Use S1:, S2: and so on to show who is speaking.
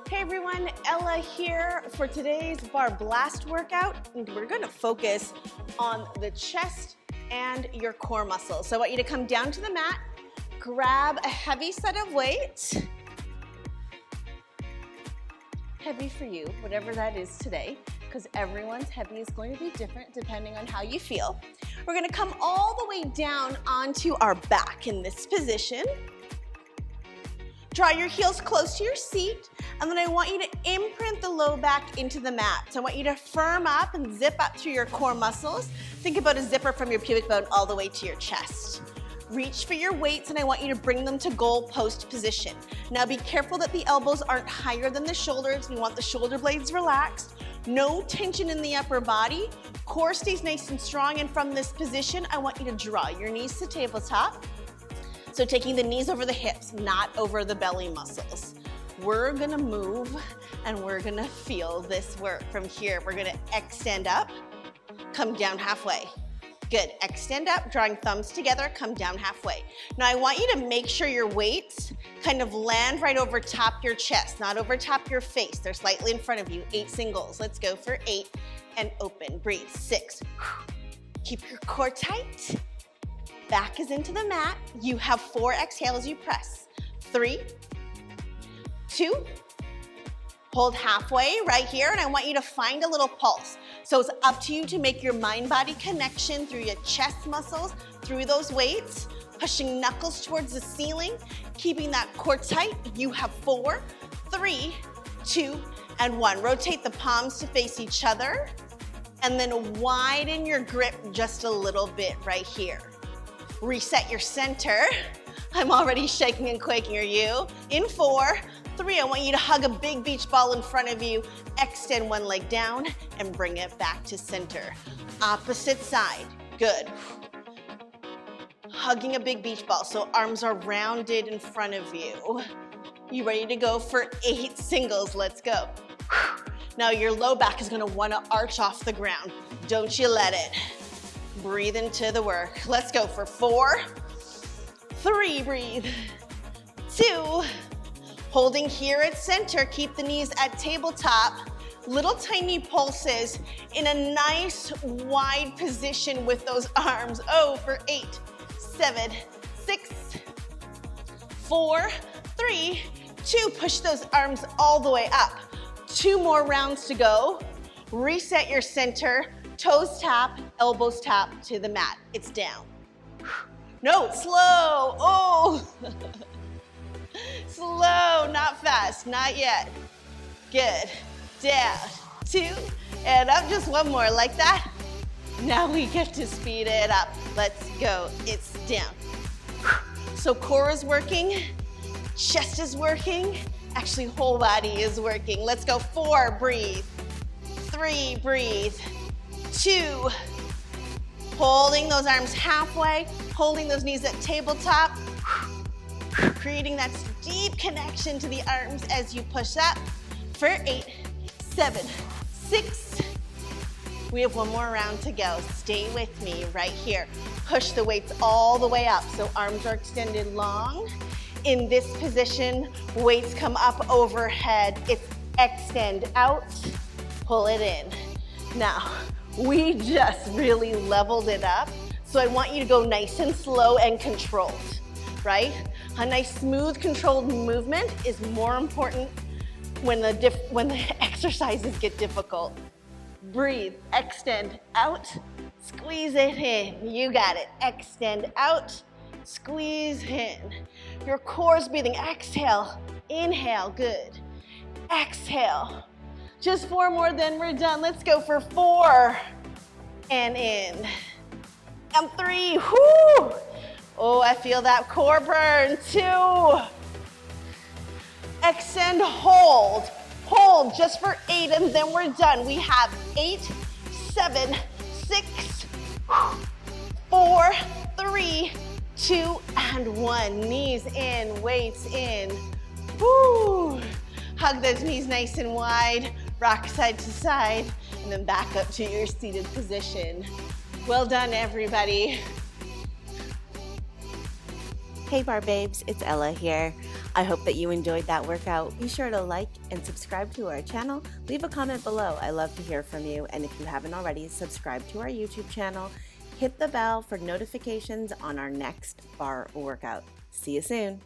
S1: Hey everyone, Ella here for today's Barre Blast workout. And we're gonna focus on the chest and your core muscles. So I want you to come down to the mat, grab a heavy set of weights. Heavy for you, whatever that is today, because everyone's heavy is going to be different depending on how you feel. We're gonna come all the way down onto our back in this position. Draw your heels close to your seat, and then I want you to imprint the low back into the mat. So I want you to firm up and zip up through your core muscles. Think about a zipper from your pubic bone all the way to your chest. Reach for your weights, and I want you to bring them to goal post position. Now be careful that the elbows aren't higher than the shoulders. We want the shoulder blades relaxed. No tension in the upper body. Core stays nice and strong, and from this position, I want you to draw your knees to tabletop. So taking the knees over the hips, not over the belly muscles. We're gonna move and we're gonna feel this work. From here, we're gonna extend up, come down halfway. Good, extend up, drawing thumbs together, come down halfway. Now I want you to make sure your weights kind of land right over top your chest, not over top your face. They're slightly in front of you. 8 singles. Let's go for 8 and open. Breathe. 6. Keep your core tight. Back is into the mat. You have 4 exhales you press. 3, 2, hold halfway right here, and I want you to find a little pulse. So it's up to you to make your mind-body connection through your chest muscles, through those weights, pushing knuckles towards the ceiling, keeping that core tight. You have 4, 3, 2, and 1. Rotate the palms to face each other, and then widen your grip just a little bit right here. Reset your center. I'm already shaking and quaking. Are you? In 4, 3, I want you to hug a big beach ball in front of you. Extend one leg down and bring it back to center. Opposite side. Good. Hugging a big beach ball so arms are rounded in front of you. You ready to go for 8 singles? Let's go. Now your low back is gonna wanna arch off the ground. Don't you let it. Breathe into the work. Let's go for 4, 3, breathe, 2, holding here at center, keep the knees at tabletop, little tiny pulses in a nice wide position with those arms. Oh, for 8, 7, 6, 4, 3, 2, push those arms all the way up. 2 more rounds to go. Reset your center. Toes tap, elbows tap to the mat. It's down. No, slow. Oh. Slow, not fast, not yet. Good. Down, 2, and up. Just 1 more, like that. Now we get to speed it up. Let's go. It's down. So core is working, chest is working, actually whole body is working. Let's go. 4, breathe. 3, breathe. 2, holding those arms halfway, holding those knees at tabletop, creating that deep connection to the arms as you push up for 8, 7, 6. We have 1 more round to go. Stay with me right here. Push the weights all the way up so arms are extended long. In this position, weights come up overhead. It's extend out, pull it in. Now, we just really leveled it up. So I want you to go nice and slow and controlled, right? A nice smooth controlled movement is more important when the exercises get difficult. Breathe, extend out, squeeze it in. You got it. Extend out, squeeze in. Your core's breathing. Exhale, inhale, good. Exhale. Just 4 more, then we're done. Let's go for 4. And in. And 3. Whoo! Oh, I feel that core burn. 2. Extend, hold. Hold just for 8, and then we're done. We have 8, 7, 6, 4, 3, 2, and 1. Knees in, weights in. Woo! Hug those knees nice and wide. Rock side to side, and then back up to your seated position. Well done, everybody.
S2: Hey Bar Babes, it's Ella here. I hope that you enjoyed that workout. Be sure to like and subscribe to our channel. Leave a comment below. I love to hear from you. And if you haven't already, subscribe to our YouTube channel. Hit the bell for notifications on our next bar workout. See you soon.